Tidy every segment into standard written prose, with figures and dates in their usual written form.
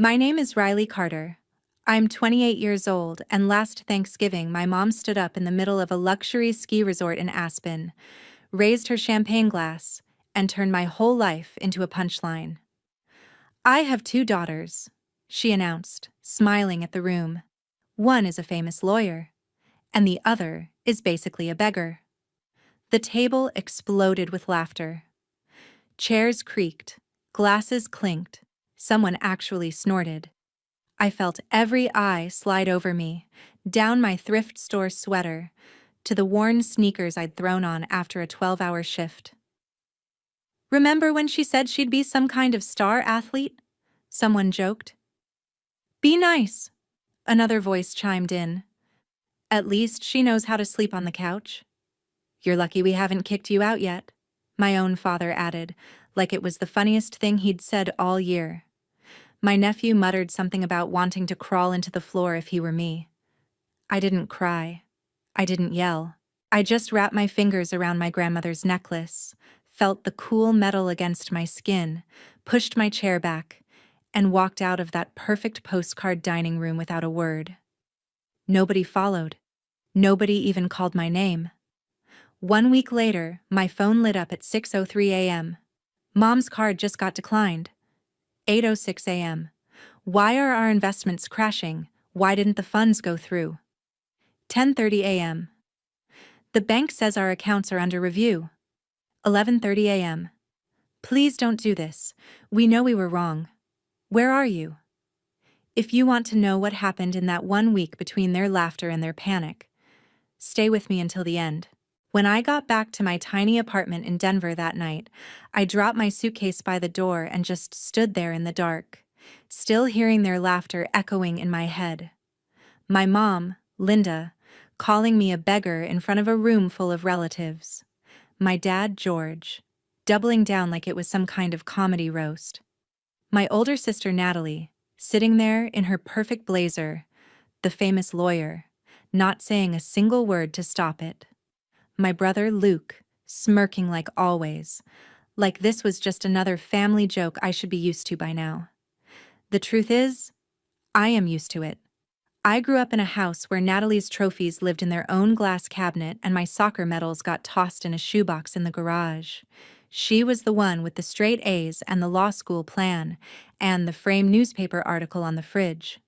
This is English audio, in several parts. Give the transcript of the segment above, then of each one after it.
My name is Riley Carter. I'm 28 years old, and last Thanksgiving my mom stood up in the middle of a luxury ski resort in Aspen, raised her champagne glass, and turned my whole life into a punchline. I have two daughters, she announced, smiling at the room. One is a famous lawyer, and the other is basically a beggar. The table exploded with laughter. Chairs creaked, glasses clinked, someone actually snorted. I felt every eye slide over me, down my thrift store sweater, to the worn sneakers I'd thrown on after a 12-hour shift. Remember when she said she'd be some kind of star athlete? Someone joked. Be nice, another voice chimed in. At least she knows how to sleep on the couch. You're lucky we haven't kicked you out yet, my own father added, like it was the funniest thing he'd said all year. My nephew muttered something about wanting to crawl into the floor if he were me. I didn't cry. I didn't yell. I just wrapped my fingers around my grandmother's necklace, felt the cool metal against my skin, pushed my chair back, and walked out of that perfect postcard dining room without a word. Nobody followed. Nobody even called my name. 1 week later, my phone lit up at 6:03 a.m. Mom's card just got declined. 8:06 a.m. Why are our investments crashing? Why didn't the funds go through? 10:30 a.m. The bank says our accounts are under review. 11:30 a.m. Please don't do this. We know we were wrong. Where are you? If you want to know what happened in that 1 week between their laughter and their panic, stay with me until the end. When I got back to my tiny apartment in Denver that night, I dropped my suitcase by the door and just stood there in the dark, still hearing their laughter echoing in my head. My mom, Linda, calling me a beggar in front of a room full of relatives. My dad, George, doubling down like it was some kind of comedy roast. My older sister, Natalie, sitting there in her perfect blazer, the famous lawyer, not saying a single word to stop it. My brother, Luke, smirking like always, like this was just another family joke I should be used to by now. The truth is, I am used to it. I grew up in a house where Natalie's trophies lived in their own glass cabinet and my soccer medals got tossed in a shoebox in the garage. She was the one with the straight A's and the law school plan, and the framed newspaper article on the fridge.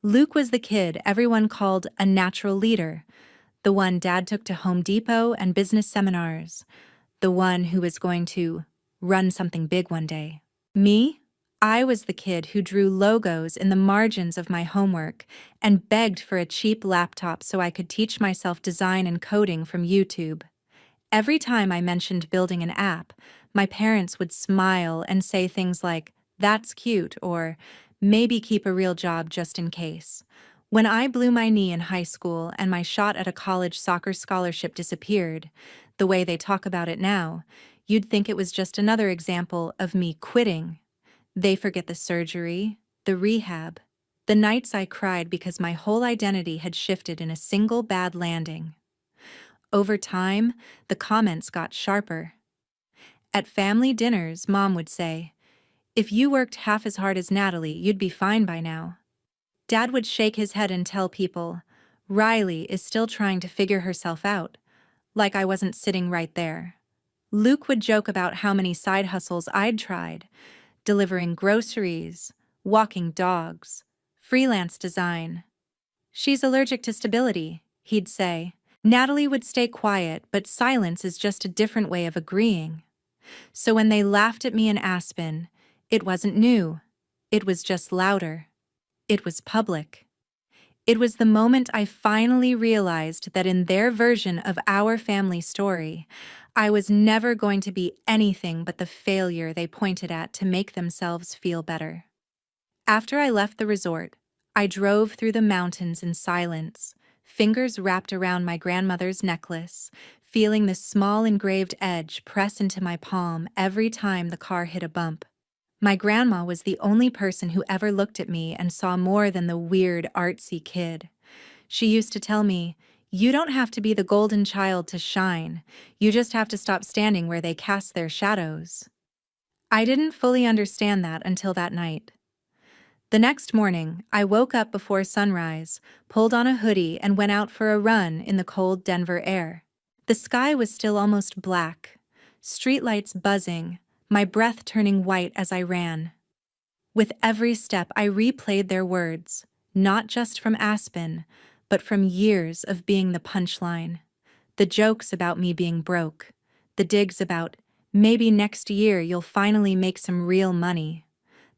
Luke was the kid everyone called a natural leader, the one Dad took to Home Depot and business seminars, the one who was going to run something big one day. Me? I was the kid who drew logos in the margins of my homework and begged for a cheap laptop so I could teach myself design and coding from YouTube. Every time I mentioned building an app, my parents would smile and say things like, "That's cute," or "Maybe keep a real job just in case." When I blew my knee in high school and my shot at a college soccer scholarship disappeared, the way they talk about it now, you'd think it was just another example of me quitting. They forget the surgery, the rehab, the nights I cried because my whole identity had shifted in a single bad landing. Over time, the comments got sharper. At family dinners, Mom would say, "If you worked half as hard as Natalie, you'd be fine by now." Dad would shake his head and tell people, "Riley is still trying to figure herself out," like I wasn't sitting right there. Luke would joke about how many side hustles I'd tried, delivering groceries, walking dogs, freelance design. "She's allergic to stability," he'd say. Natalie would stay quiet, but silence is just a different way of agreeing. So when they laughed at me in Aspen, it wasn't new. It was just louder. It was public. It was the moment I finally realized that in their version of our family story, I was never going to be anything but the failure they pointed at to make themselves feel better. After I left the resort, I drove through the mountains in silence, fingers wrapped around my grandmother's necklace, feeling the small engraved edge press into my palm every time the car hit a bump. My grandma was the only person who ever looked at me and saw more than the weird, artsy kid. She used to tell me, "You don't have to be the golden child to shine. You just have to stop standing where they cast their shadows." I didn't fully understand that until that night. The next morning, I woke up before sunrise, pulled on a hoodie, and went out for a run in the cold Denver air. The sky was still almost black, streetlights buzzing, my breath turning white as I ran. With every step, I replayed their words, not just from Aspen, but from years of being the punchline. The jokes about me being broke, the digs about, maybe next year you'll finally make some real money.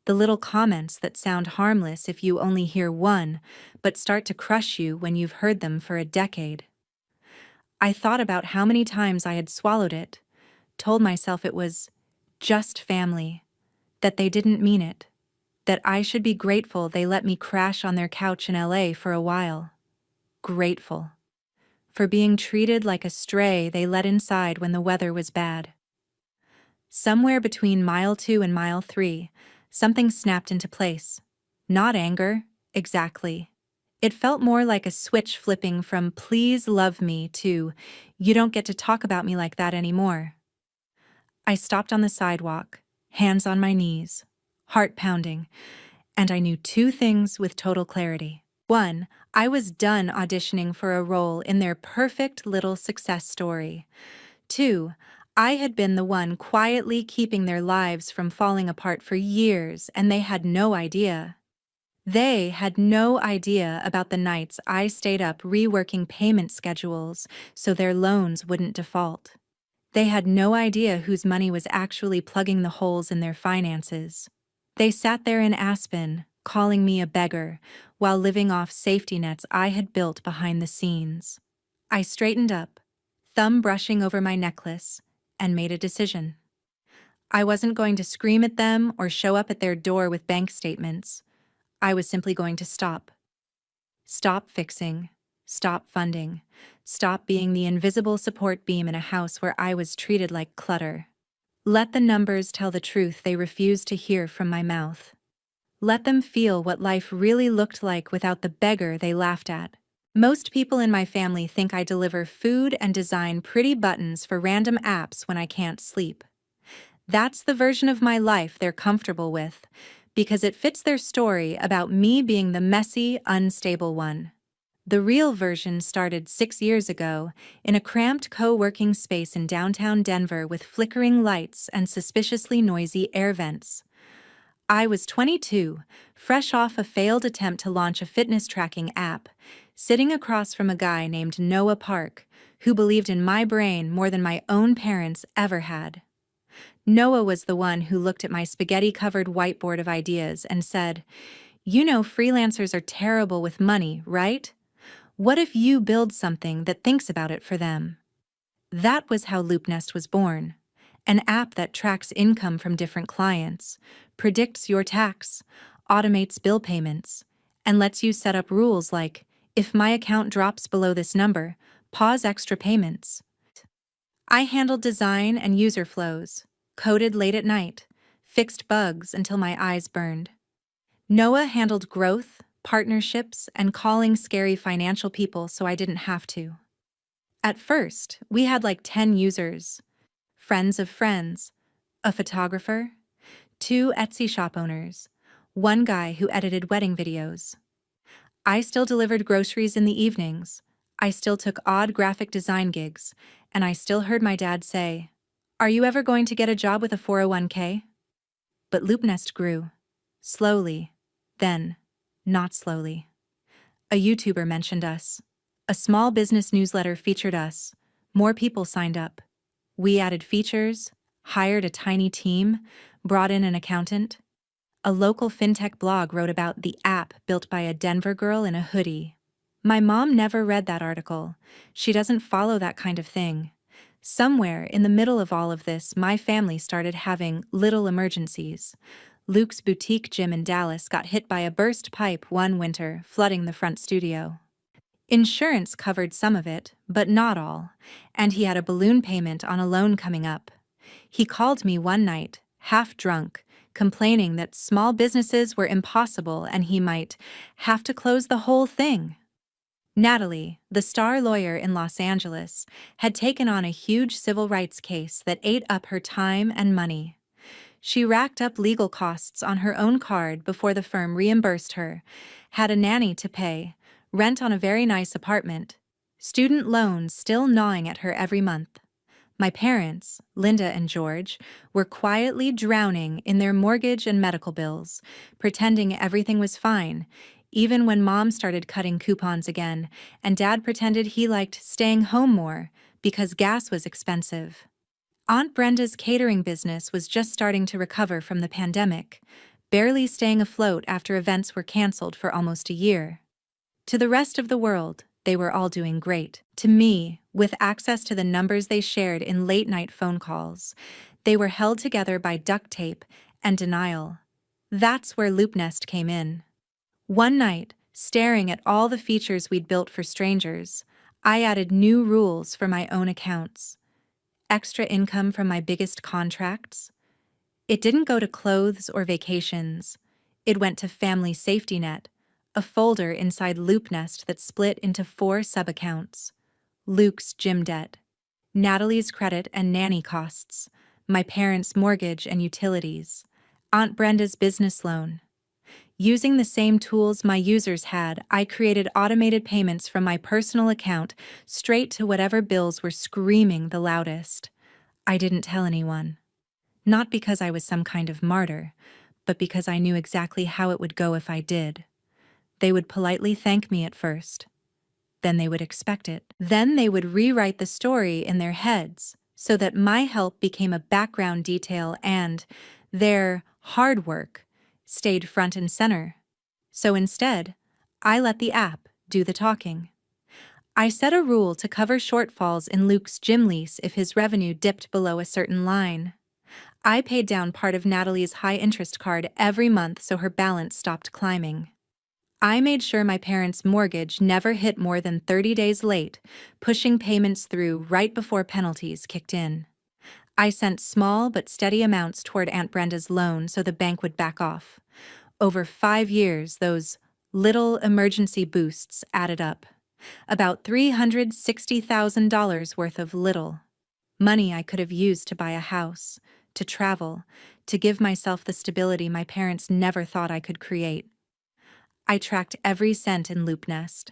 The little comments that sound harmless if you only hear one, but start to crush you when you've heard them for a decade. I thought about how many times I had swallowed it, told myself it was just family, that they didn't mean it, that I should be grateful they let me crash on their couch in LA for a while. Grateful. For being treated like a stray they let inside when the weather was bad. Somewhere between mile 2 and mile 3, something snapped into place. Not anger, exactly. It felt more like a switch flipping from "please love me" to "you don't get to talk about me like that anymore." I stopped on the sidewalk, hands on my knees, heart pounding, and I knew two things with total clarity. One, I was done auditioning for a role in their perfect little success story. Two, I had been the one quietly keeping their lives from falling apart for years, and they had no idea. They had no idea about the nights I stayed up reworking payment schedules so their loans wouldn't default. They had no idea whose money was actually plugging the holes in their finances. They sat there in Aspen, calling me a beggar, while living off safety nets I had built behind the scenes. I straightened up, thumb brushing over my necklace, and made a decision. I wasn't going to scream at them or show up at their door with bank statements. I was simply going to stop. Stop fixing. Stop funding. Stop being the invisible support beam in a house where I was treated like clutter. Let the numbers tell the truth they refused to hear from my mouth. Let them feel what life really looked like without the beggar they laughed at. Most people in my family think I deliver food and design pretty buttons for random apps when I can't sleep. That's the version of my life they're comfortable with, because it fits their story about me being the messy, unstable one. The real version started 6 years ago in a cramped co-working space in downtown Denver with flickering lights and suspiciously noisy air vents. I was 22, fresh off a failed attempt to launch a fitness tracking app, sitting across from a guy named Noah Park, who believed in my brain more than my own parents ever had. Noah was the one who looked at my spaghetti-covered whiteboard of ideas and said, "You know freelancers are terrible with money, right? What if you build something that thinks about it for them?" That was how LoopNest was born. An app that tracks income from different clients, predicts your tax, automates bill payments, and lets you set up rules like, if my account drops below this number, pause extra payments. I handled design and user flows, coded late at night, fixed bugs until my eyes burned. Noah handled growth, partnerships, and calling scary financial people so I didn't have to. At first, we had like 10 users, friends of friends, a photographer, 2 Etsy shop owners, one guy who edited wedding videos. I still delivered groceries in the evenings, I still took odd graphic design gigs, and I still heard my dad say, "Are you ever going to get a job with a 401k?" But LoopNest grew. Slowly. Then, not slowly. A YouTuber mentioned us. A small business newsletter featured us. More people signed up. We added features, hired a tiny team, brought in an accountant. A local fintech blog wrote about the app built by a Denver girl in a hoodie. My mom never read that article. She doesn't follow that kind of thing. Somewhere in the middle of all of this, my family started having little emergencies. Luke's boutique gym in Dallas got hit by a burst pipe one winter, flooding the front studio. Insurance covered some of it, but not all, and he had a balloon payment on a loan coming up. He called me one night, half drunk, complaining that small businesses were impossible and he might have to close the whole thing. Natalie, the star lawyer in Los Angeles, had taken on a huge civil rights case that ate up her time and money. She racked up legal costs on her own card before the firm reimbursed her, had a nanny to pay, rent on a very nice apartment, student loans still gnawing at her every month. My parents, Linda and George, were quietly drowning in their mortgage and medical bills, pretending everything was fine, even when Mom started cutting coupons again, and Dad pretended he liked staying home more because gas was expensive. Aunt Brenda's catering business was just starting to recover from the pandemic, barely staying afloat after events were canceled for almost a year. To the rest of the world, they were all doing great. To me, with access to the numbers they shared in late-night phone calls, they were held together by duct tape and denial. That's where LoopNest came in. One night, staring at all the features we'd built for strangers, I added new rules for my own accounts. Extra income from my biggest contracts. It didn't go to clothes or vacations. It went to Family Safety Net, a folder inside LoopNest that split into 4 sub-accounts. Luke's gym debt, Natalie's credit and nanny costs, my parents' mortgage and utilities, Aunt Brenda's business loan. Using the same tools my users had, I created automated payments from my personal account straight to whatever bills were screaming the loudest. I didn't tell anyone. Not because I was some kind of martyr, but because I knew exactly how it would go if I did. They would politely thank me at first. Then they would expect it. Then they would rewrite the story in their heads so that my help became a background detail and their hard work stayed front and center. So instead, I let the app do the talking. I set a rule to cover shortfalls in Luke's gym lease if his revenue dipped below a certain line. I paid down part of Natalie's high-interest card every month so her balance stopped climbing. I made sure my parents' mortgage never hit more than 30 days late, pushing payments through right before penalties kicked in. I sent small but steady amounts toward Aunt Brenda's loan so the bank would back off. Over 5 years, those little emergency boosts added up. About $360,000 worth of little. Money I could have used to buy a house, to travel, to give myself the stability my parents never thought I could create. I tracked every cent in LoopNest.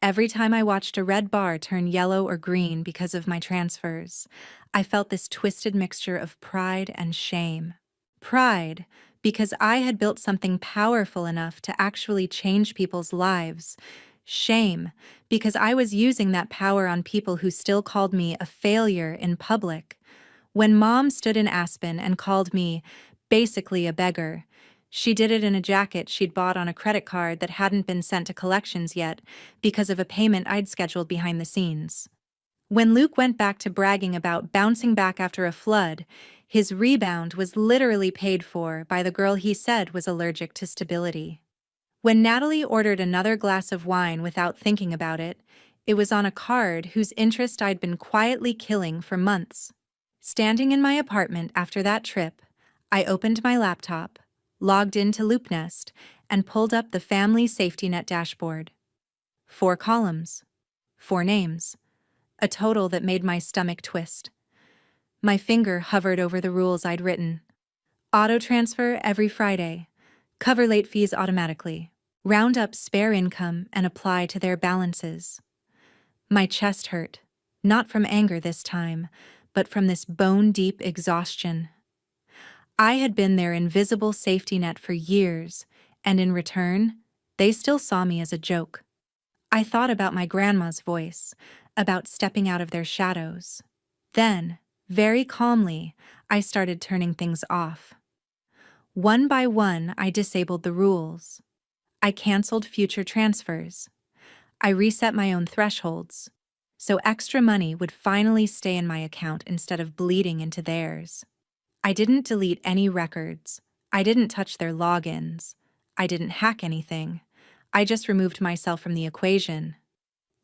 Every time I watched a red bar turn yellow or green because of my transfers, I felt this twisted mixture of pride and shame. Pride, because I had built something powerful enough to actually change people's lives. Shame, because I was using that power on people who still called me a failure in public. When Mom stood in Aspen and called me basically a beggar, she did it in a jacket she'd bought on a credit card that hadn't been sent to collections yet because of a payment I'd scheduled behind the scenes. When Luke went back to bragging about bouncing back after a flood, his rebound was literally paid for by the girl he said was allergic to stability. When Natalie ordered another glass of wine without thinking about it, it was on a card whose interest I'd been quietly killing for months. Standing in my apartment after that trip, I opened my laptop, logged into LoopNest, and pulled up the Family Safety Net dashboard. 4 columns, 4 names, a total that made my stomach twist. My finger hovered over the rules I'd written. Auto transfer every Friday. Cover late fees automatically. Round up spare income and apply to their balances. My chest hurt, not from anger this time, but from this bone-deep exhaustion. I had been their invisible safety net for years, and in return, they still saw me as a joke. I thought about my grandma's voice, about stepping out of their shadows. Then, very calmly, I started turning things off. One by one, I disabled the rules. I canceled future transfers. I reset my own thresholds, so extra money would finally stay in my account instead of bleeding into theirs. I didn't delete any records. I didn't touch their logins. I didn't hack anything. I just removed myself from the equation.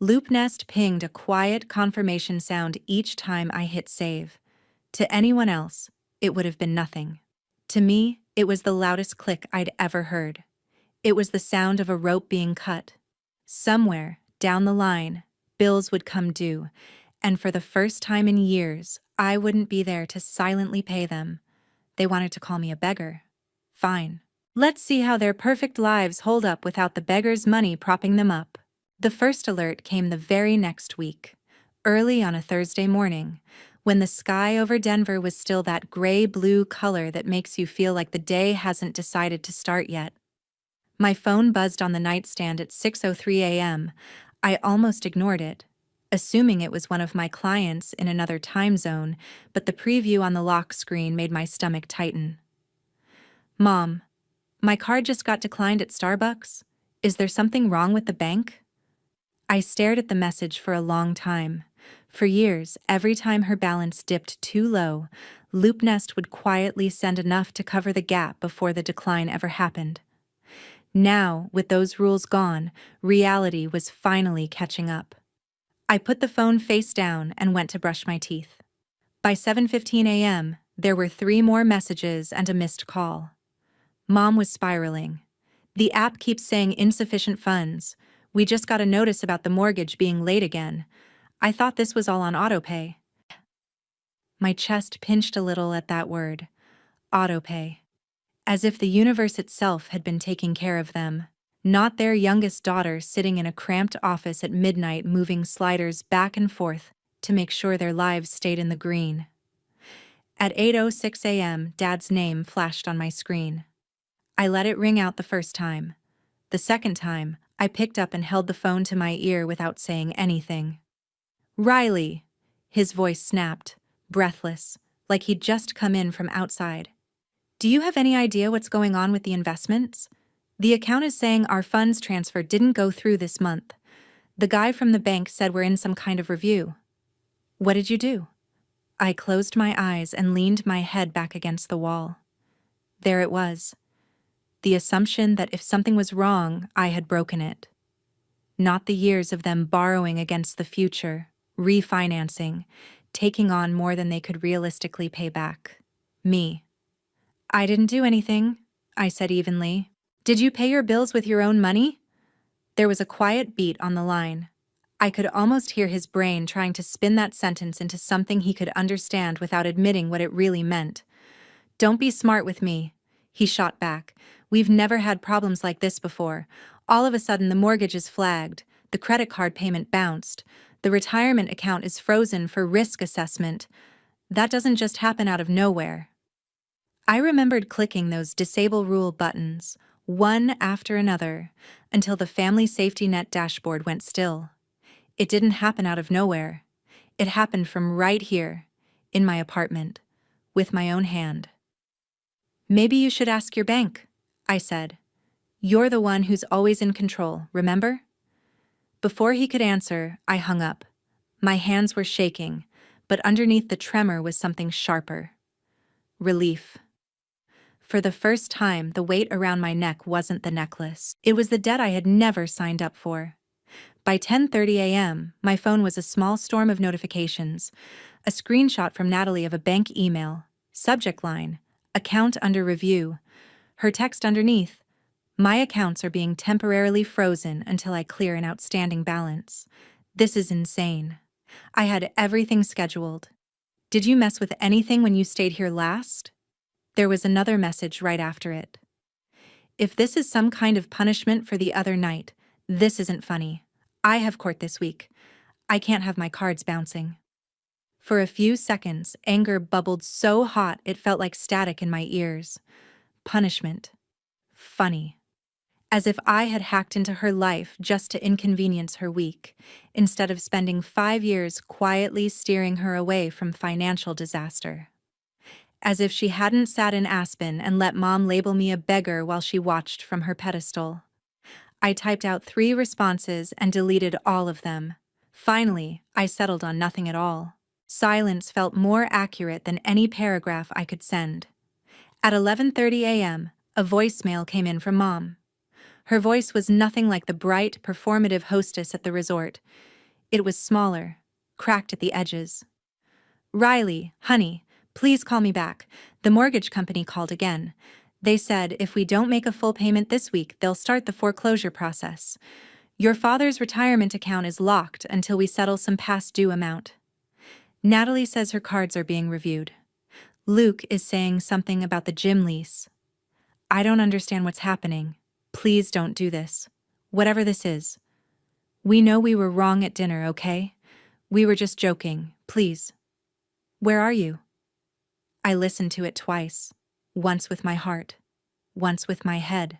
LoopNest pinged a quiet confirmation sound each time I hit save. To anyone else, it would have been nothing. To me, it was the loudest click I'd ever heard. It was the sound of a rope being cut. Somewhere, down the line, bills would come due, and for the first time in years, I wouldn't be there to silently pay them. They wanted to call me a beggar. Fine. Let's see how their perfect lives hold up without the beggar's money propping them up. The first alert came the very next week, early on a Thursday morning, when the sky over Denver was still that gray-blue color that makes you feel like the day hasn't decided to start yet. My phone buzzed on the nightstand at 6:03 a.m. I almost ignored it, assuming it was one of my clients in another time zone, but the preview on the lock screen made my stomach tighten. Mom, my card just got declined at Starbucks. Is there something wrong with the bank? I stared at the message for a long time. For years, every time her balance dipped too low, LoopNest would quietly send enough to cover the gap before the decline ever happened. Now, with those rules gone, reality was finally catching up. I put the phone face down and went to brush my teeth. By 7:15 a.m., there were 3 more messages and a missed call. Mom was spiraling. The app keeps saying insufficient funds. We just got a notice about the mortgage being late again. I thought this was all on autopay. My chest pinched a little at that word. Autopay. As if the universe itself had been taking care of them. Not their youngest daughter sitting in a cramped office at midnight moving sliders back and forth to make sure their lives stayed in the green. At 8:06 a.m., Dad's name flashed on my screen. I let it ring out the first time. The second time, I picked up and held the phone to my ear without saying anything. Riley! His voice snapped, breathless, like he'd just come in from outside. Do you have any idea what's going on with the investments? The account is saying our funds transfer didn't go through this month. The guy from the bank said we're in some kind of review. What did you do? I closed my eyes and leaned my head back against the wall. There it was. The assumption that if something was wrong, I had broken it. Not the years of them borrowing against the future, refinancing, taking on more than they could realistically pay back. Me. I didn't do anything, I said evenly. Did you pay your bills with your own money? There was a quiet beat on the line. I could almost hear his brain trying to spin that sentence into something he could understand without admitting what it really meant. Don't be smart with me, he shot back. We've never had problems like this before. All of a sudden the mortgage is flagged, the credit card payment bounced, the retirement account is frozen for risk assessment. That doesn't just happen out of nowhere. I remembered clicking those disable rule buttons, one after another, until the family safety net dashboard went still. It didn't happen out of nowhere. It happened from right here, in my apartment, with my own hand. Maybe you should ask your bank, I said. You're the one who's always in control, remember? Before he could answer, I hung up. My hands were shaking, but underneath the tremor was something sharper. Relief. For the first time, the weight around my neck wasn't the necklace. It was the debt I had never signed up for. By 10:30 a.m., my phone was a small storm of notifications. A screenshot from Natalie of a bank email. Subject line, account under review. Her text underneath, my accounts are being temporarily frozen until I clear an outstanding balance. This is insane. I had everything scheduled. Did you mess with anything when you stayed here last? There was another message right after it. If this is some kind of punishment for the other night, this isn't funny. I have court this week. I can't have my cards bouncing. For a few seconds, anger bubbled so hot it felt like static in my ears. Punishment. Funny. As if I had hacked into her life just to inconvenience her week, instead of spending 5 years quietly steering her away from financial disaster. As if she hadn't sat in Aspen and let Mom label me a beggar while she watched from her pedestal. I typed out 3 responses and deleted all of them. Finally, I settled on nothing at all. Silence felt more accurate than any paragraph I could send. At 11:30 a.m., a voicemail came in from Mom. Her voice was nothing like the bright, performative hostess at the resort. It was smaller, cracked at the edges. Riley, honey, please call me back. The mortgage company called again. They said if we don't make a full payment this week, they'll start the foreclosure process. Your father's retirement account is locked until we settle some past due amount. Natalie says her cards are being reviewed. Luke is saying something about the gym lease. I don't understand what's happening. Please don't do this. Whatever this is. We know we were wrong at dinner, okay? We were just joking, please. Where are you? I listened to it twice, once with my heart, once with my head.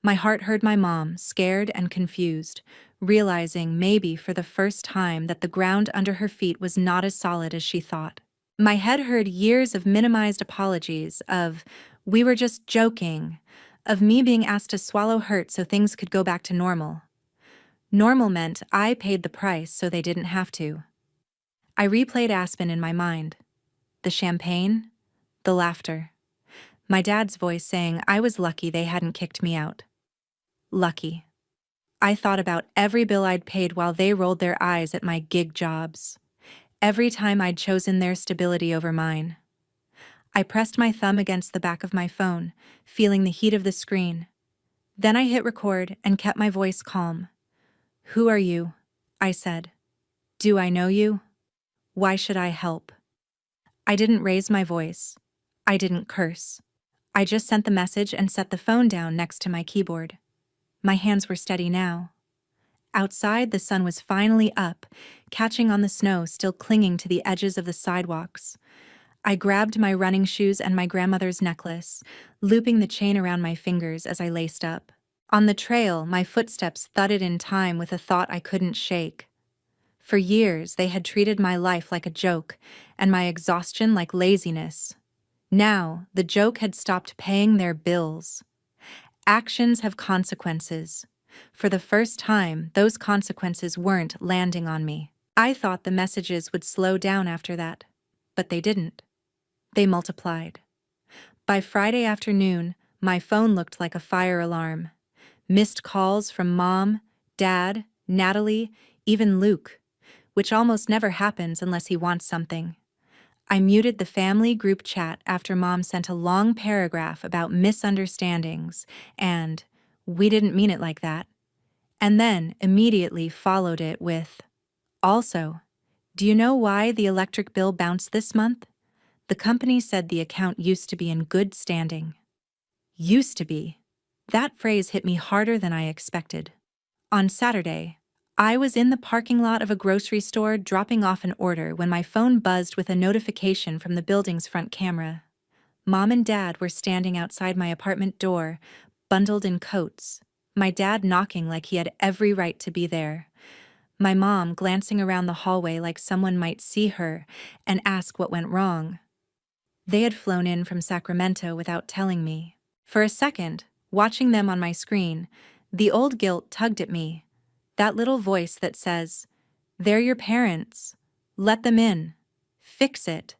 My heart heard my mom, scared and confused, realizing maybe for the first time that the ground under her feet was not as solid as she thought. My head heard years of minimized apologies, of we were just joking, of me being asked to swallow hurt so things could go back to normal. Normal meant I paid the price so they didn't have to. I replayed Aspen in my mind. The champagne, the laughter. My dad's voice saying I was lucky they hadn't kicked me out. Lucky. I thought about every bill I'd paid while they rolled their eyes at my gig jobs. Every time I'd chosen their stability over mine. I pressed my thumb against the back of my phone, feeling the heat of the screen. Then I hit record and kept my voice calm. Who are you? I said. Do I know you? Why should I help? I didn't raise my voice. I didn't curse. I just sent the message and set the phone down next to my keyboard. My hands were steady now. Outside, the sun was finally up, catching on the snow still clinging to the edges of the sidewalks. I grabbed my running shoes and my grandmother's necklace, looping the chain around my fingers as I laced up. On the trail, my footsteps thudded in time with a thought I couldn't shake. For years, they had treated my life like a joke, and my exhaustion like laziness. Now, the joke had stopped paying their bills. Actions have consequences. For the first time, those consequences weren't landing on me. I thought the messages would slow down after that, but they didn't. They multiplied. By Friday afternoon, my phone looked like a fire alarm. Missed calls from Mom, Dad, Natalie, even Luke, which almost never happens unless he wants something. I muted the family group chat after Mom sent a long paragraph about misunderstandings and, we didn't mean it like that, and then immediately followed it with, also, do you know why the electric bill bounced this month? The company said the account used to be in good standing. Used to be. That phrase hit me harder than I expected. On Saturday, I was in the parking lot of a grocery store dropping off an order when my phone buzzed with a notification from the building's front camera. Mom and Dad were standing outside my apartment door, bundled in coats, my dad knocking like he had every right to be there. My mom glancing around the hallway like someone might see her and ask what went wrong. They had flown in from Sacramento without telling me. For a second, watching them on my screen, the old guilt tugged at me. That little voice that says, they're your parents. Let them in. Fix it.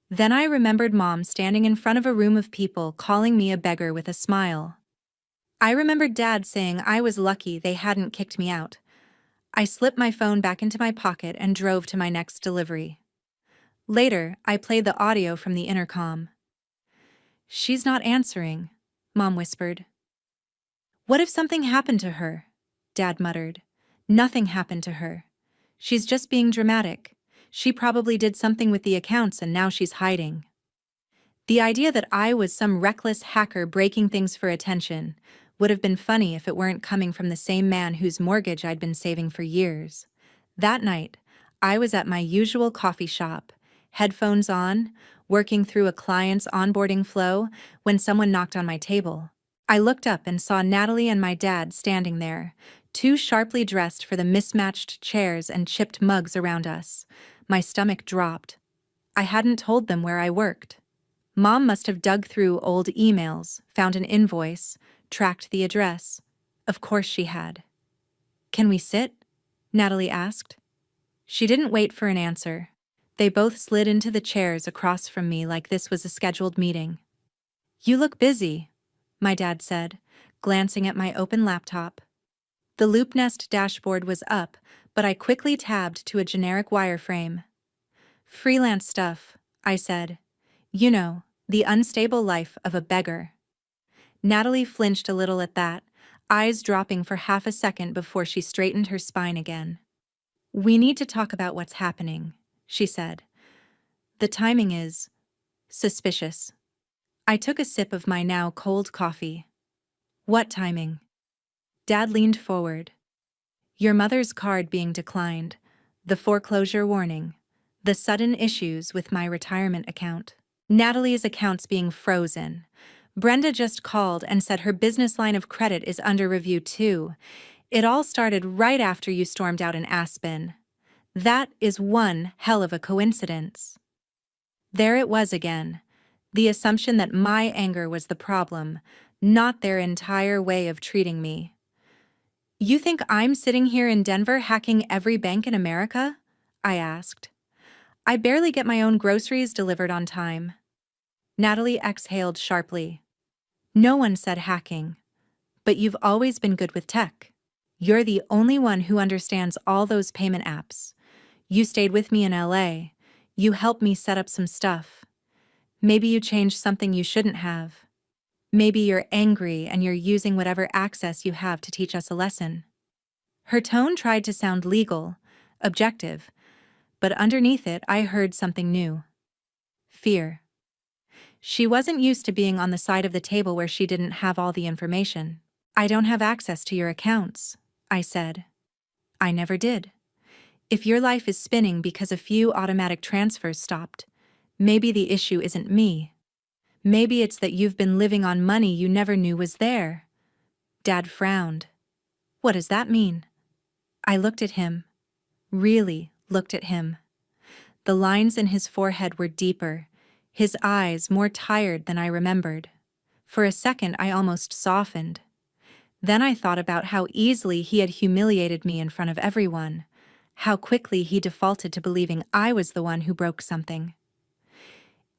Then I remembered Mom standing in front of a room of people calling me a beggar with a smile. I remembered Dad saying I was lucky they hadn't kicked me out. I slipped my phone back into my pocket and drove to my next delivery. Later, I played the audio from the intercom. She's not answering, Mom whispered. What if something happened to her? Dad muttered. Nothing happened to her. She's just being dramatic. She probably did something with the accounts and now she's hiding. The idea that I was some reckless hacker breaking things for attention would have been funny if it weren't coming from the same man whose mortgage I'd been saving for years. That night, I was at my usual coffee shop, headphones on, working through a client's onboarding flow when someone knocked on my table. I looked up and saw Natalie and my dad standing there, too sharply dressed for the mismatched chairs and chipped mugs around us. My stomach dropped. I hadn't told them where I worked. Mom must have dug through old emails, found an invoice, tracked the address. Of course she had. Can we sit? Natalie asked. She didn't wait for an answer. They both slid into the chairs across from me like this was a scheduled meeting. You look busy, my dad said, glancing at my open laptop. The LoopNest dashboard was up, but I quickly tabbed to a generic wireframe. Freelance stuff, I said. You know, the unstable life of a beggar. Natalie flinched a little at that, eyes dropping for half a second before she straightened her spine again. We need to talk about what's happening, she said. The timing is, Suspicious. I took a sip of my now cold coffee. What timing? Dad leaned forward. Your mother's card being declined, the foreclosure warning, the sudden issues with my retirement account, Natalie's accounts being frozen. Brenda just called and said her business line of credit is under review too. It all started right after you stormed out in Aspen. That is one hell of a coincidence. There it was again. The assumption that my anger was the problem, not their entire way of treating me. You think I'm sitting here in Denver hacking every bank in America? I asked. I barely get my own groceries delivered on time. Natalie exhaled sharply. No one said hacking, but you've always been good with tech. You're the only one who understands all those payment apps. You stayed with me in LA. You helped me set up some stuff. Maybe you changed something you shouldn't have. Maybe you're angry and you're using whatever access you have to teach us a lesson. Her tone tried to sound legal, objective, but underneath it I heard something new. Fear. She wasn't used to being on the side of the table where she didn't have all the information. I don't have access to your accounts, I said. I never did. If your life is spinning because a few automatic transfers stopped, maybe the issue isn't me. Maybe it's that you've been living on money you never knew was there. Dad frowned. What does that mean? I looked at him. Really looked at him. The lines in his forehead were deeper, his eyes more tired than I remembered. For a second I almost softened. Then I thought about how easily he had humiliated me in front of everyone, how quickly he defaulted to believing I was the one who broke something.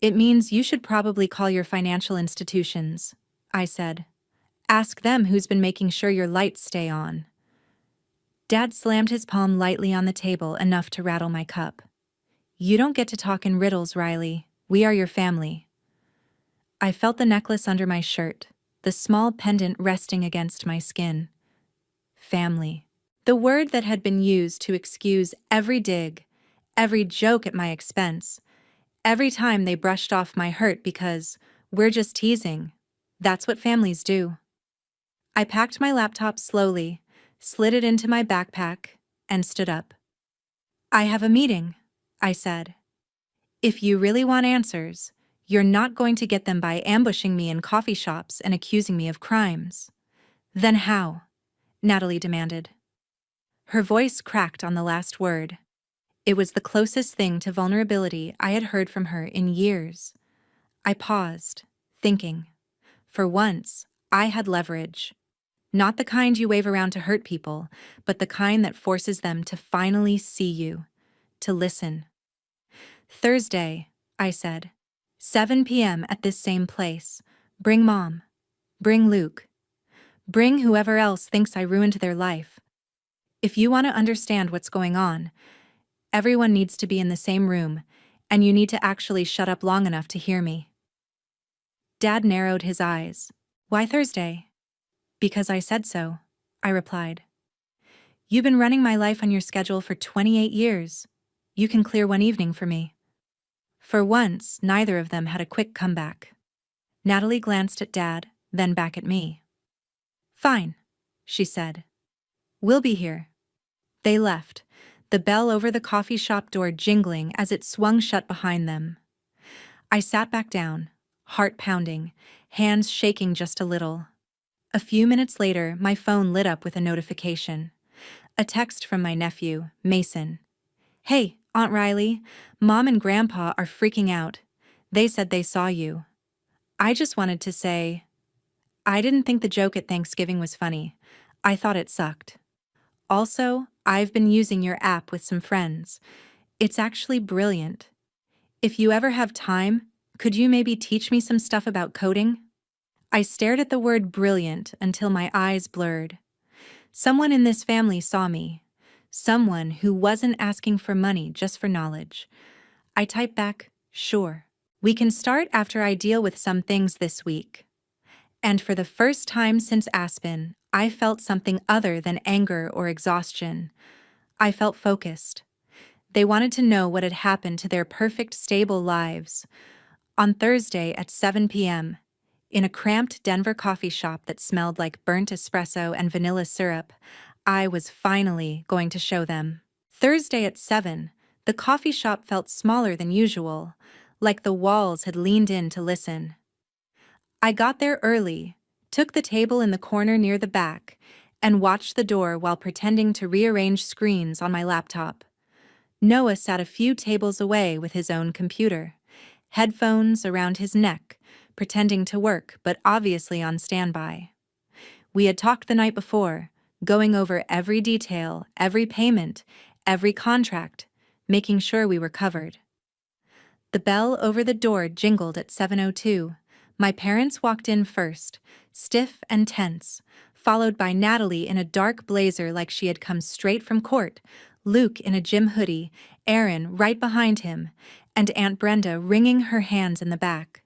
It means you should probably call your financial institutions, I said. Ask them who's been making sure your lights stay on. Dad slammed his palm lightly on the table enough to rattle my cup. You don't get to talk in riddles, Riley. We are your family. I felt the necklace under my shirt, the small pendant resting against my skin. Family. The word that had been used to excuse every dig, every joke at my expense, every time they brushed off my hurt because we're just teasing. That's what families do. I packed my laptop slowly, slid it into my backpack, and stood up. I have a meeting, I said. If you really want answers, you're not going to get them by ambushing me in coffee shops and accusing me of crimes. Then how? Natalie demanded. Her voice cracked on the last word. It was the closest thing to vulnerability I had heard from her in years. I paused, thinking. For once, I had leverage. Not the kind you wave around to hurt people, but the kind that forces them to finally see you, to listen. Thursday, I said. 7 p.m. at this same place. Bring Mom. Bring Luke. Bring whoever else thinks I ruined their life. If you want to understand what's going on, everyone needs to be in the same room, and you need to actually shut up long enough to hear me. Dad narrowed his eyes. Why Thursday? Because I said so, I replied. You've been running my life on your schedule for 28 years. You can clear one evening for me. For once, neither of them had a quick comeback. Natalie glanced at Dad, then back at me. Fine, she said. We'll be here. They left, the bell over the coffee shop door jingling as it swung shut behind them. I sat back down, heart pounding, hands shaking just a little. A few minutes later, my phone lit up with a notification. A text from my nephew, Mason. Hey, Aunt Riley, Mom and Grandpa are freaking out. They said they saw you. I just wanted to say, I didn't think the joke at Thanksgiving was funny. I thought it sucked. Also, I've been using your app with some friends. It's actually brilliant. If you ever have time, could you maybe teach me some stuff about coding? I stared at the word brilliant until my eyes blurred. Someone in this family saw me. Someone who wasn't asking for money just for knowledge. I typed back, sure. We can start after I deal with some things this week. And for the first time since Aspen, I felt something other than anger or exhaustion. I felt focused. They wanted to know what had happened to their perfect, stable lives. On Thursday at 7 p.m., in a cramped Denver coffee shop that smelled like burnt espresso and vanilla syrup, I was finally going to show them. Thursday at 7, the coffee shop felt smaller than usual, like the walls had leaned in to listen. I got there early, took the table in the corner near the back, and watched the door while pretending to rearrange screens on my laptop. Noah sat a few tables away with his own computer, headphones around his neck, pretending to work but obviously on standby. We had talked the night before, going over every detail, every payment, every contract, making sure we were covered. The bell over the door jingled at 7:02. My parents walked in first, stiff and tense, followed by Natalie in a dark blazer like she had come straight from court, Luke in a gym hoodie, Aaron right behind him, and Aunt Brenda wringing her hands in the back.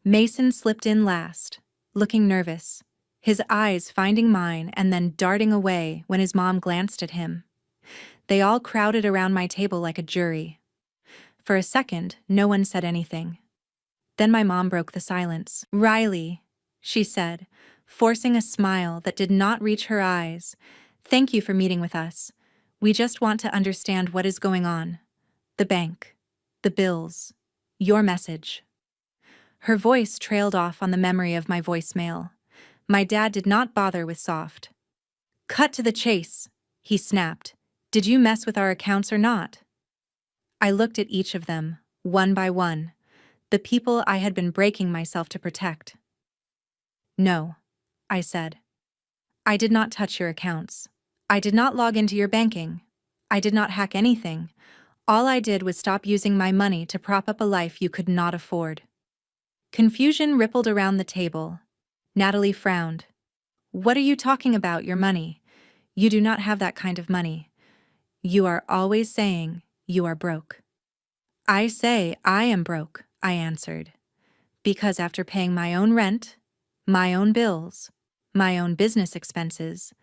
Mason slipped in last, looking nervous, his eyes finding mine and then darting away when his mom glanced at him. They all crowded around my table like a jury. For a second, no one said anything. Then my mom broke the silence. "Riley," she said, forcing a smile that did not reach her eyes, "thank you for meeting with us. We just want to understand what is going on. The bank, the bills, your message." Her voice trailed off on the memory of my voicemail. My dad did not bother with soft. "Cut to the chase," he snapped. "Did you mess with our accounts or not?" I looked at each of them, one by one, the people I had been breaking myself to protect. "No," I said. "I did not touch your accounts. I did not log into your banking. I did not hack anything. All I did was stop using my money to prop up a life you could not afford." Confusion rippled around the table. Natalie frowned. "What are you talking about, your money? You do not have that kind of money. You are always saying you are broke." "I say I am broke," I answered, "because after paying my own rent, my own bills, my own business expenses,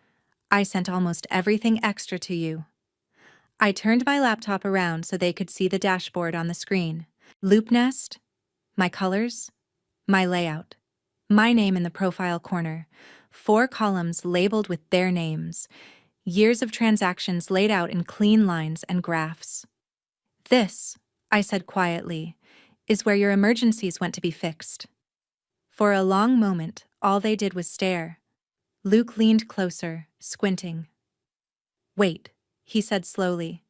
I sent almost everything extra to you." I turned my laptop around so they could see the dashboard on the screen. Loop nest, my colors, my layout, my name in the profile corner, 4 columns labeled with their names, years of transactions laid out in clean lines and graphs. "This," I said quietly, "is where your emergencies went to be fixed." For a long moment, all they did was stare. Luke leaned closer, squinting. "Wait," he said slowly.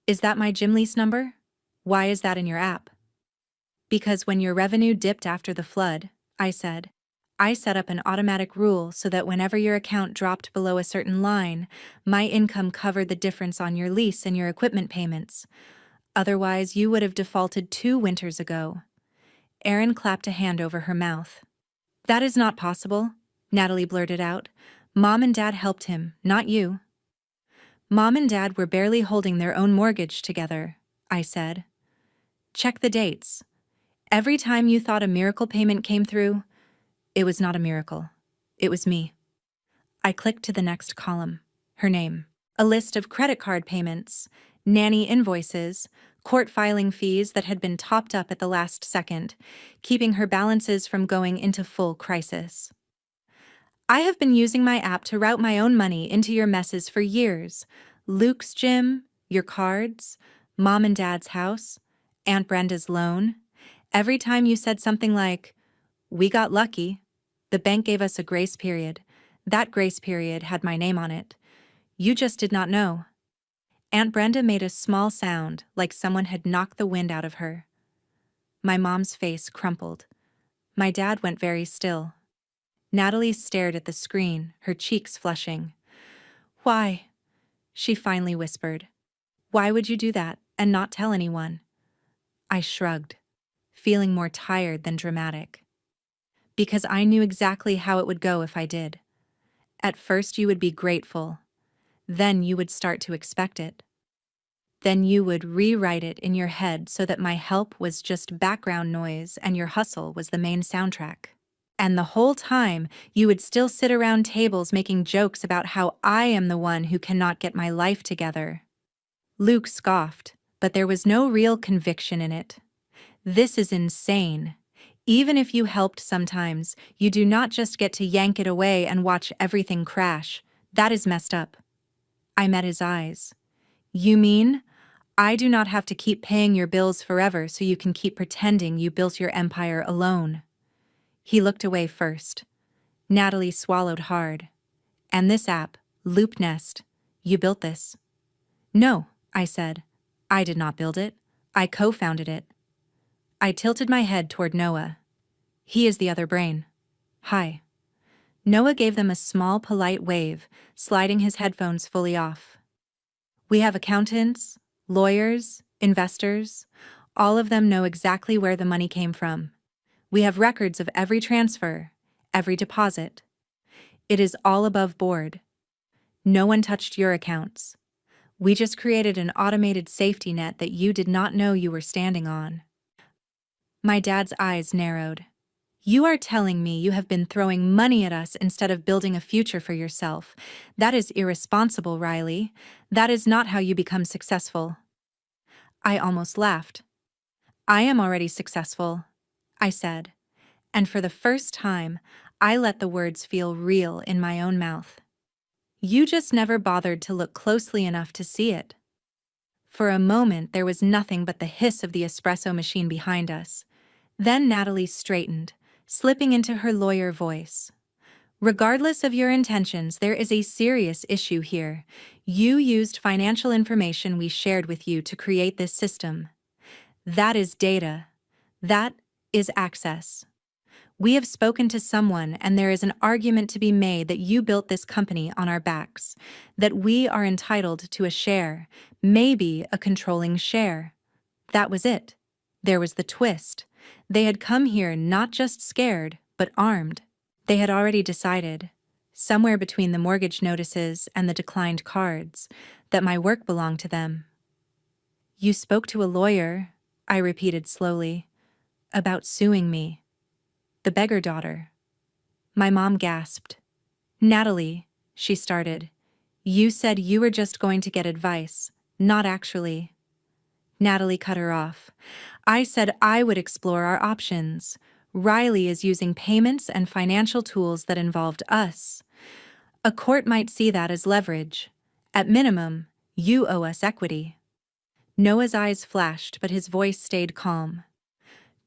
"Is that my gym lease number? Why is that in your app?" "Because when your revenue dipped after the flood," I said, "I set up an automatic rule so that whenever your account dropped below a certain line, my income covered the difference on your lease and your equipment payments. Otherwise, you would have defaulted 2 winters ago." Erin clapped a hand over her mouth. "That is not possible," Natalie blurted out. "Mom and Dad helped him, not you." "Mom and Dad were barely holding their own mortgage together," I said. "Check the dates. Every time you thought a miracle payment came through, it was not a miracle. It was me." I clicked to the next column, her name. A list of credit card payments, nanny invoices, court filing fees that had been topped up at the last second, keeping her balances from going into full crisis. "I have been using my app to route my own money into your messes for years. Luke's gym, your cards, Mom and Dad's house, Aunt Brenda's loan. Every time you said something like, 'We got lucky,' the bank gave us a grace period. That grace period had my name on it. You just did not know." Aunt Brenda made a small sound like someone had knocked the wind out of her. My mom's face crumpled. My dad went very still. Natalie stared at the screen, her cheeks flushing. "Why?" she finally whispered. "Why would you do that and not tell anyone?" I shrugged, feeling more tired than dramatic. "Because I knew exactly how it would go if I did. At first you would be grateful. Then you would start to expect it. Then you would rewrite it in your head so that my help was just background noise and your hustle was the main soundtrack. And the whole time, you would still sit around tables making jokes about how I am the one who cannot get my life together." Luke scoffed, but there was no real conviction in it. This is insane. Even if you helped sometimes, you do not just get to yank it away and watch everything crash. That is messed up. I met his eyes. You mean, I do not have to keep paying your bills forever so you can keep pretending you built your empire alone? He looked away first. Natalie swallowed hard. And this app, Loop Nest, you built this? No, I said. I did not build it. I co-founded it. I tilted my head toward Noah. He is the other brain. Hi. Noah gave them a small, polite wave, sliding his headphones fully off. We have accountants, lawyers, investors. All of them know exactly where the money came from. We have records of every transfer, every deposit. It is all above board. No one touched your accounts. We just created an automated safety net that you did not know you were standing on. My dad's eyes narrowed. You are telling me you have been throwing money at us instead of building a future for yourself. That is irresponsible, Riley. That is not how you become successful. I almost laughed. I am already successful, I said, and for the first time, I let the words feel real in my own mouth. You just never bothered to look closely enough to see it. For a moment, there was nothing but the hiss of the espresso machine behind us. Then Natalie straightened, slipping into her lawyer voice. Regardless of your intentions, there is a serious issue here. You used financial information we shared with you to create this system. That is data. That is access. We have spoken to someone, and there is an argument to be made that you built this company on our backs, that we are entitled to a share, maybe a controlling share. That was it. There was the twist. They had come here not just scared, but armed. They had already decided, somewhere between the mortgage notices and the declined cards, that my work belonged to them. You spoke to a lawyer, I repeated slowly, about suing me. The beggar daughter. My mom gasped. Natalie, she started, you said you were just going to get advice, not actually. Natalie cut her off. I said I would explore our options. Riley is using payments and financial tools that involved us. A court might see that as leverage. At minimum, you owe us equity. Noah's eyes flashed, but his voice stayed calm.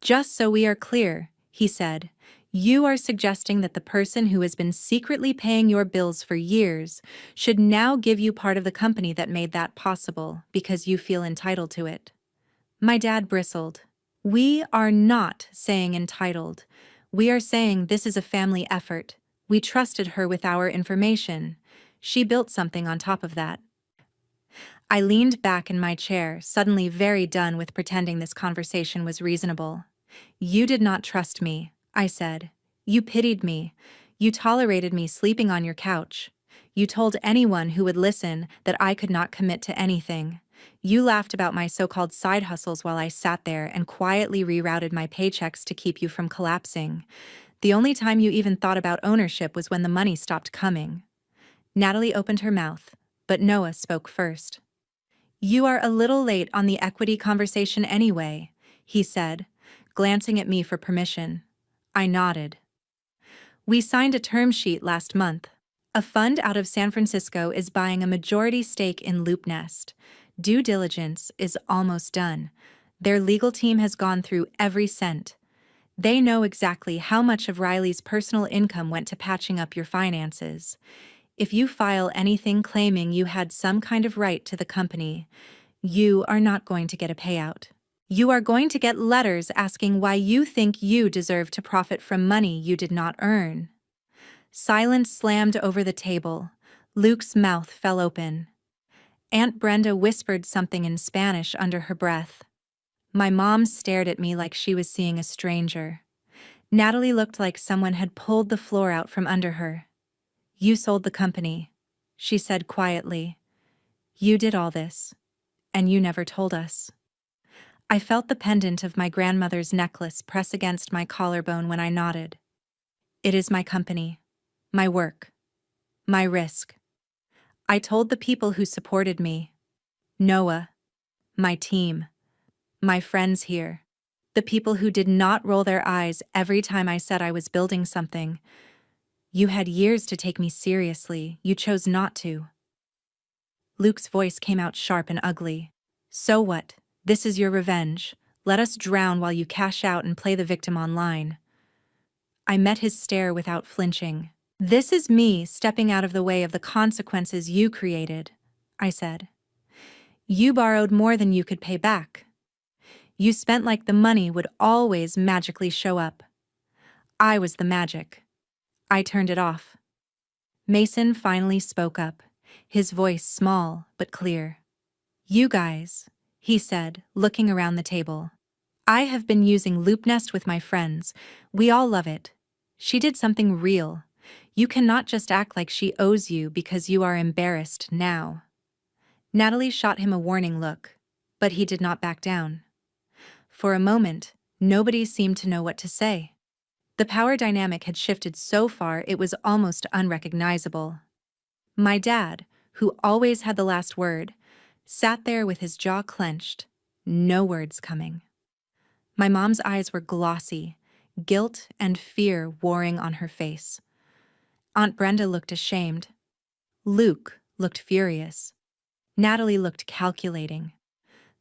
Just so we are clear, he said, you are suggesting that the person who has been secretly paying your bills for years should now give you part of the company that made that possible because you feel entitled to it. My dad bristled. We are not saying entitled. We are saying this is a family effort. We trusted her with our information. She built something on top of that. I leaned back in my chair, suddenly very done with pretending this conversation was reasonable. You did not trust me, I said. You pitied me. You tolerated me sleeping on your couch. You told anyone who would listen that I could not commit to anything. You laughed about my so-called side hustles while I sat there and quietly rerouted my paychecks to keep you from collapsing. The only time you even thought about ownership was when the money stopped coming. Natalie opened her mouth, but Noah spoke first. You are a little late on the equity conversation anyway, he said, glancing at me for permission. I nodded. We signed a term sheet last month. A fund out of San Francisco is buying a majority stake in Loop Nest. Due diligence is almost done. Their legal team has gone through every cent. They know exactly how much of Riley's personal income went to patching up your finances. If you file anything claiming you had some kind of right to the company, you are not going to get a payout. You are going to get letters asking why you think you deserve to profit from money you did not earn. Silence slammed over the table. Luke's mouth fell open. Aunt Brenda whispered something in Spanish under her breath. My mom stared at me like she was seeing a stranger. Natalie looked like someone had pulled the floor out from under her. You sold the company, she said quietly. You did all this, and you never told us. I felt the pendant of my grandmother's necklace press against my collarbone when I nodded. It is my company, my work, my risk. I told the people who supported me, Noah, my team, my friends here. The people who did not roll their eyes every time I said I was building something. You had years to take me seriously, you chose not to. Luke's voice came out sharp and ugly. So what? This is your revenge. Let us drown while you cash out and play the victim online. I met his stare without flinching. This is me stepping out of the way of the consequences you created, I said. You borrowed more than you could pay back. You spent like the money would always magically show up. I was the magic. I turned it off. Mason finally spoke up, his voice small but clear. You guys, he said, looking around the table. I have been using LoopNest with my friends. We all love it. She did something real. You cannot just act like she owes you because you are embarrassed now. Natalie shot him a warning look, but he did not back down. For a moment, nobody seemed to know what to say. The power dynamic had shifted so far it was almost unrecognizable. My dad, who always had the last word, sat there with his jaw clenched, no words coming. My mom's eyes were glossy, guilt and fear warring on her face. Aunt Brenda looked ashamed. Luke looked furious. Natalie looked calculating.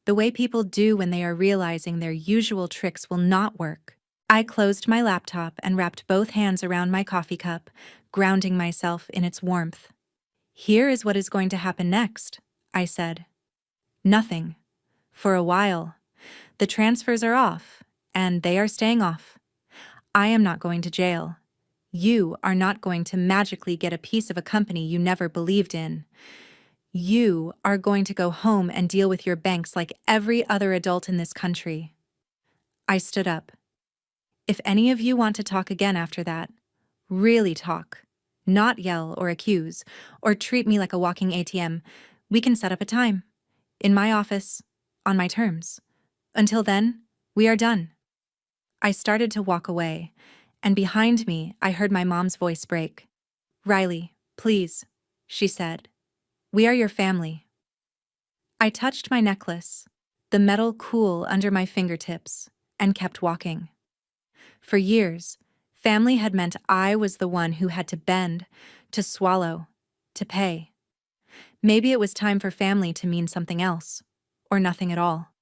The way people do when they are realizing their usual tricks will not work. I closed my laptop and wrapped both hands around my coffee cup, grounding myself in its warmth. Here is what is going to happen next, I said. Nothing. For a while. The transfers are off, and they are staying off. I am not going to jail. You are not going to magically get a piece of a company you never believed in. You are going to go home and deal with your banks like every other adult in this country. I stood up. If any of you want to talk again after that, really talk, not yell or accuse, or treat me like a walking ATM, we can set up a time. In my office, on my terms. Until then, we are done. I started to walk away, and behind me I heard my mom's voice break. Riley, please, she said. We are your family. I touched my necklace, the metal cool under my fingertips, and kept walking. For years, family had meant I was the one who had to bend, to swallow, to pay. Maybe it was time for family to mean something else, or nothing at all.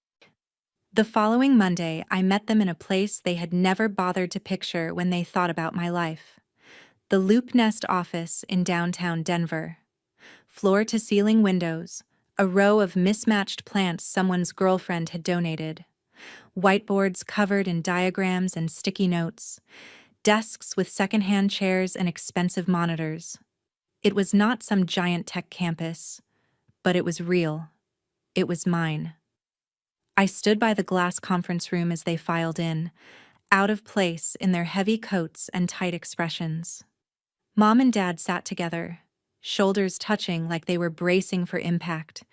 The following Monday, I met them in a place they had never bothered to picture when they thought about my life. The LoopNest office in downtown Denver. Floor-to-ceiling windows, a row of mismatched plants someone's girlfriend had donated, whiteboards covered in diagrams and sticky notes, desks with secondhand chairs and expensive monitors. It was not some giant tech campus, but it was real. It was mine. I stood by the glass conference room as they filed in, out of place in their heavy coats and tight expressions. Mom and Dad sat together, shoulders touching like they were bracing for impact.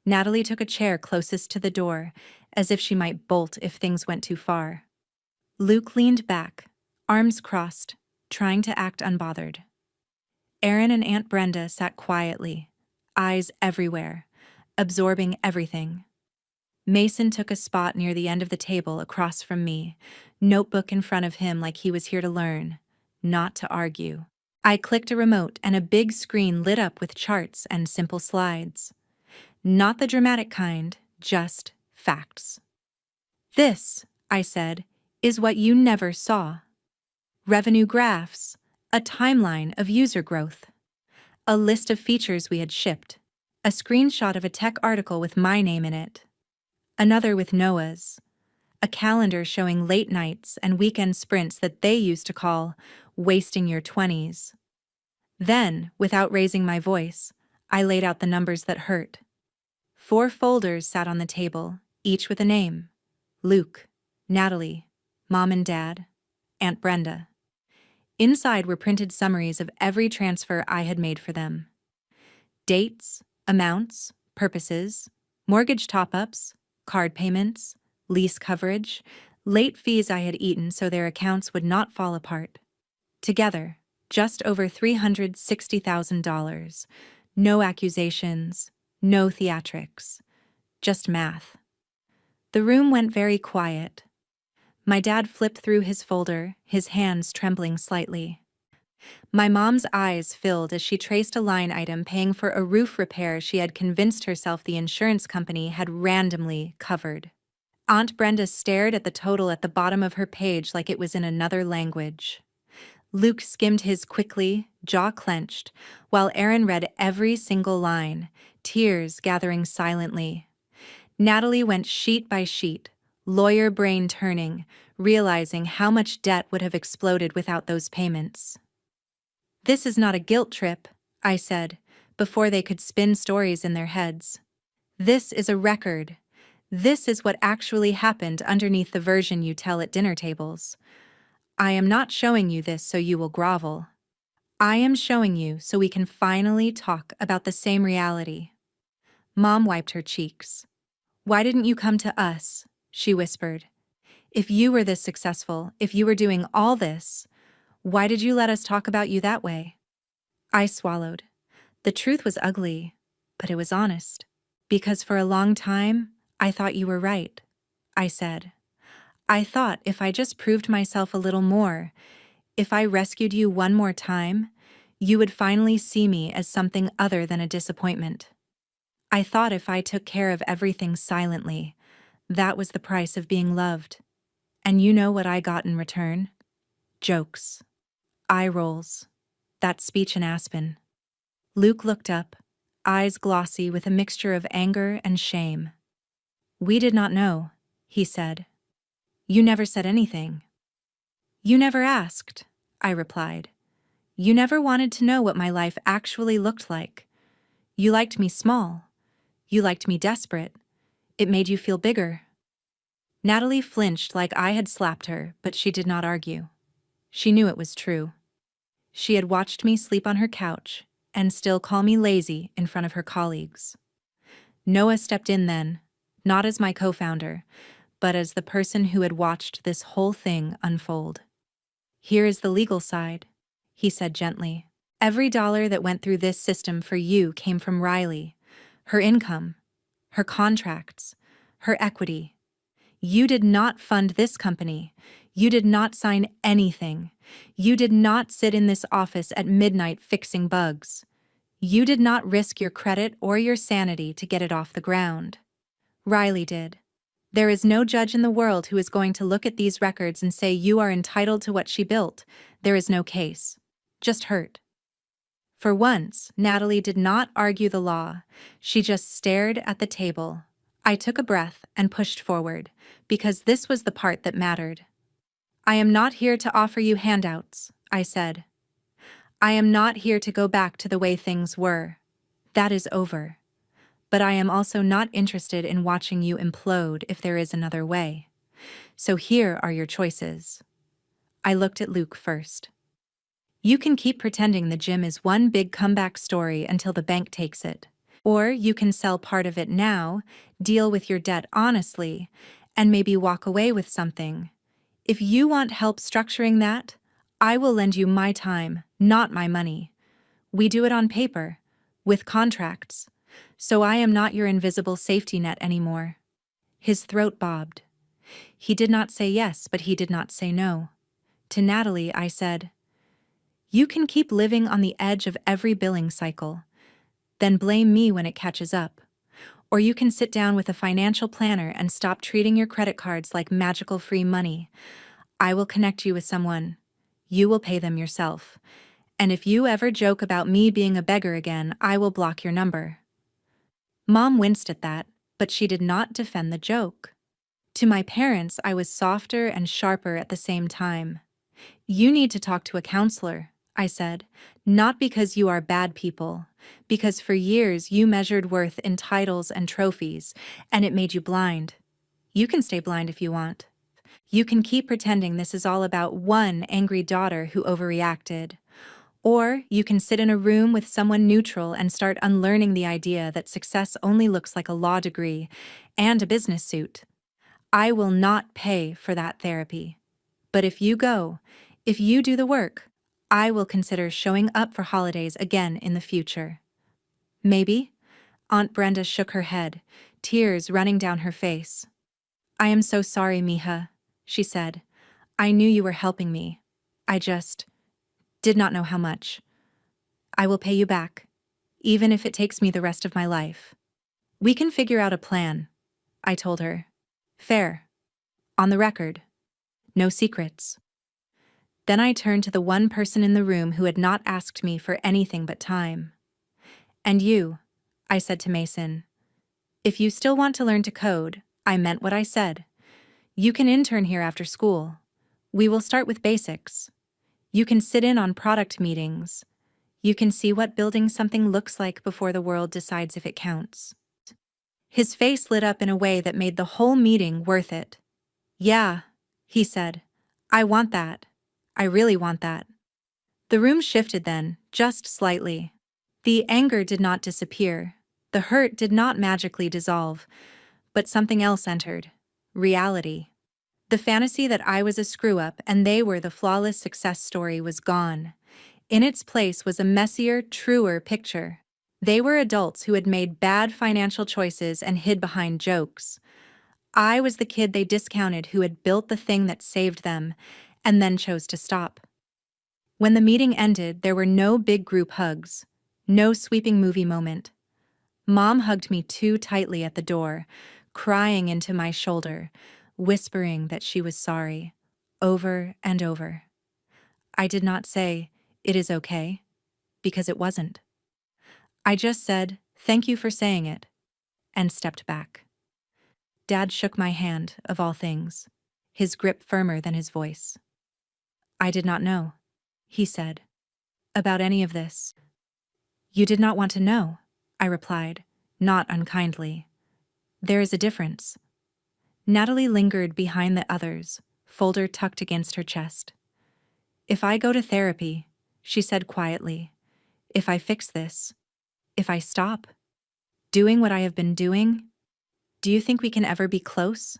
Natalie took a chair closest to the door, as if she might bolt if things went too far. Luke leaned back, arms crossed, trying to act unbothered. Aaron and Aunt Brenda sat quietly, eyes everywhere, absorbing everything. Mason took a spot near the end of the table across from me, notebook in front of him like he was here to learn, not to argue. I clicked a remote and a big screen lit up with charts and simple slides. Not the dramatic kind, just facts. This, I said, is what you never saw. Revenue graphs, a timeline of user growth, a list of features we had shipped, a screenshot of a tech article with my name in it, another with Noah's, a calendar showing late nights and weekend sprints that they used to call wasting your 20s. Then, without raising my voice, I laid out the numbers that hurt. 4 folders sat on the table, each with a name: Luke, Natalie, Mom and Dad, Aunt Brenda. Inside were printed summaries of every transfer I had made for them. Dates, amounts, purposes, mortgage top-ups, card payments, lease coverage, late fees I had eaten so their accounts would not fall apart. Together, just over $360,000. No accusations, no theatrics, just math. The room went very quiet. My dad flipped through his folder, his hands trembling slightly. My mom's eyes filled as she traced a line item paying for a roof repair she had convinced herself the insurance company had randomly covered. Aunt Brenda stared at the total at the bottom of her page like it was in another language. Luke skimmed his quickly, jaw clenched, while Aaron read every single line, tears gathering silently. Natalie went sheet by sheet, lawyer brain turning, realizing how much debt would have exploded without those payments. "This is not a guilt trip," I said, before they could spin stories in their heads. "This is a record. This is what actually happened underneath the version you tell at dinner tables. I am not showing you this so you will grovel. I am showing you so we can finally talk about the same reality." Mom wiped her cheeks. "Why didn't you come to us?" she whispered. "If you were this successful, if you were doing all this, why did you let us talk about you that way?" I swallowed. The truth was ugly, but it was honest. "Because for a long time, I thought you were right," I said. "I thought if I just proved myself a little more, if I rescued you one more time, you would finally see me as something other than a disappointment. I thought if I took care of everything silently, that was the price of being loved. And you know what I got in return? Jokes. Eye rolls. That speech in Aspen." Luke looked up, eyes glossy with a mixture of anger and shame. "We did not know," he said. "You never said anything." "You never asked," I replied. "You never wanted to know what my life actually looked like. You liked me small. You liked me desperate. It made you feel bigger." Natalie flinched like I had slapped her, but she did not argue. She knew it was true. She had watched me sleep on her couch and still call me lazy in front of her colleagues. Noah stepped in then, not as my co-founder, but as the person who had watched this whole thing unfold. "Here is the legal side," he said gently. "Every dollar that went through this system for you came from Riley, her income, her contracts, her equity. You did not fund this company. You did not sign anything. You did not sit in this office at midnight fixing bugs. You did not risk your credit or your sanity to get it off the ground. Riley did. There is no judge in the world who is going to look at these records and say you are entitled to what she built. There is no case. Just hurt." For once, Natalie did not argue the law. She just stared at the table. I took a breath and pushed forward, because this was the part that mattered. "I am not here to offer you handouts," I said. "I am not here to go back to the way things were. That is over. But I am also not interested in watching you implode if there is another way. So here are your choices." I looked at Luke first. "You can keep pretending the gym is one big comeback story until the bank takes it. Or you can sell part of it now, deal with your debt honestly, and maybe walk away with something. If you want help structuring that, I will lend you my time, not my money. We do it on paper, with contracts. So I am not your invisible safety net anymore." His throat bobbed. He did not say yes, but he did not say no. To Natalie, I said, "You can keep living on the edge of every billing cycle. Then blame me when it catches up. Or you can sit down with a financial planner and stop treating your credit cards like magical free money. I will connect you with someone. You will pay them yourself. And if you ever joke about me being a beggar again, I will block your number." Mom winced at that, but she did not defend the joke. To my parents, I was softer and sharper at the same time. "You need to talk to a counselor," I said, "not because you are bad people, because for years you measured worth in titles and trophies, and it made you blind. You can stay blind if you want. You can keep pretending this is all about one angry daughter who overreacted. Or you can sit in a room with someone neutral and start unlearning the idea that success only looks like a law degree and a business suit. I will not pay for that therapy. But if you go, if you do the work, I will consider showing up for holidays again in the future." "Maybe?" Aunt Brenda shook her head, tears running down her face. "I am so sorry, Mija. she said. I knew you were helping me. I just did not know how much. I will pay you back, even if it takes me the rest of my life. We can figure out a plan, I told her. Fair. On the record. No secrets. Then I turned to the one person in the room who had not asked me for anything but time. And you, I said to Mason. If you still want to learn to code, I meant what I said. You can intern here after school. We will start with basics. You can sit in on product meetings. You can see what building something looks like before the world decides if it counts. His face lit up in a way that made the whole meeting worth it. Yeah, he said. I want that. I really want that. The room shifted then, just slightly. The anger did not disappear. The hurt did not magically dissolve. But something else entered. Reality. The fantasy that I was a screw-up and they were the flawless success story was gone. In its place was a messier, truer picture. They were adults who had made bad financial choices and hid behind jokes. I was the kid they discounted who had built the thing that saved them, and then chose to stop. When the meeting ended, there were no big group hugs, no sweeping movie moment. Mom hugged me too tightly at the door, crying into my shoulder, whispering that she was sorry, over and over. I did not say, "It is okay," because it wasn't. I just said, "Thank you for saying it," and stepped back. Dad shook my hand, of all things, his grip firmer than his voice. I did not know, he said, about any of this. You did not want to know, I replied, not unkindly. There is a difference. Natalie lingered behind the others, folder tucked against her chest. If I go to therapy, she said quietly, if I fix this, if I stop doing what I have been doing, do you think we can ever be close?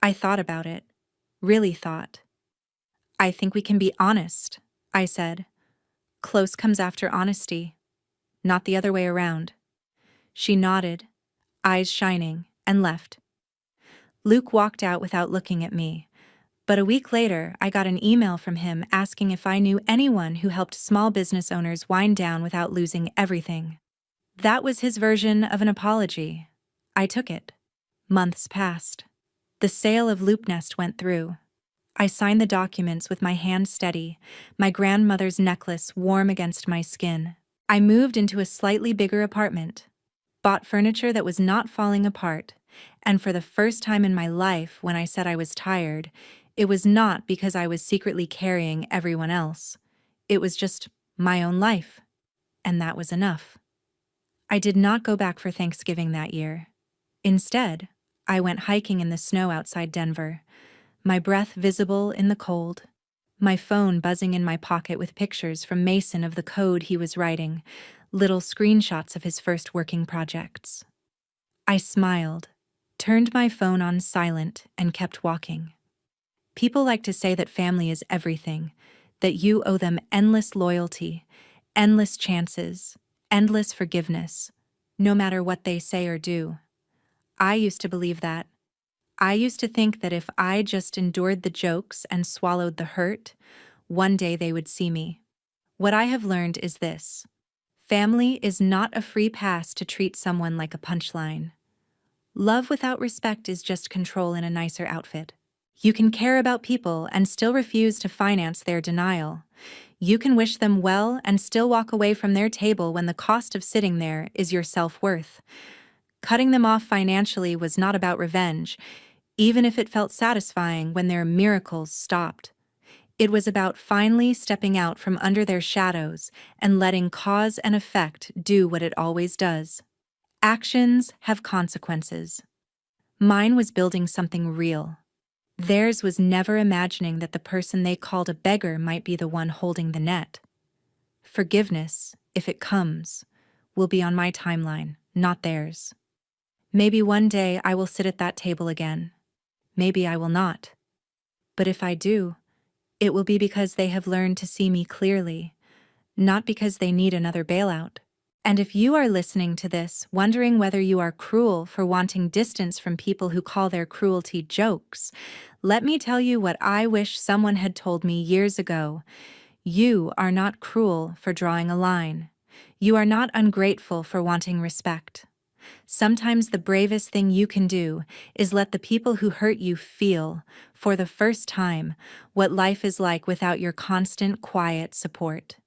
I thought about it, really thought. I think we can be honest, I said. Close comes after honesty, not the other way around. She nodded, eyes shining, and left. Luke walked out without looking at me, but a week later I got an email from him asking if I knew anyone who helped small business owners wind down without losing everything. That was his version of an apology. I took it. Months passed. The sale of Loop Nest went through. I signed the documents with my hand steady, my grandmother's necklace warm against my skin. I moved into a slightly bigger apartment, bought furniture that was not falling apart, and for the first time in my life, when I said I was tired, it was not because I was secretly carrying everyone else. It was just my own life, and that was enough. I did not go back for Thanksgiving that year. Instead, I went hiking in the snow outside Denver, my breath visible in the cold, my phone buzzing in my pocket with pictures from Mason of the code he was writing, little screenshots of his first working projects. I smiled, turned my phone on silent, and kept walking. People like to say that family is everything, that you owe them endless loyalty, endless chances, endless forgiveness, no matter what they say or do. I used to believe that. I used to think that if I just endured the jokes and swallowed the hurt, one day they would see me. What I have learned is this. Family is not a free pass to treat someone like a punchline. Love without respect is just control in a nicer outfit. You can care about people and still refuse to finance their denial. You can wish them well and still walk away from their table when the cost of sitting there is your self-worth. Cutting them off financially was not about revenge, even if it felt satisfying when their miracles stopped. It was about finally stepping out from under their shadows and letting cause and effect do what it always does. Actions have consequences. Mine was building something real. Theirs was never imagining that the person they called a beggar might be the one holding the net. Forgiveness, if it comes, will be on my timeline, not theirs. Maybe one day I will sit at that table again. Maybe I will not. But if I do, it will be because they have learned to see me clearly, not because they need another bailout. And if you are listening to this, wondering whether you are cruel for wanting distance from people who call their cruelty jokes, let me tell you what I wish someone had told me years ago. You are not cruel for drawing a line. You are not ungrateful for wanting respect. Sometimes the bravest thing you can do is let the people who hurt you feel, for the first time, what life is like without your constant, quiet support.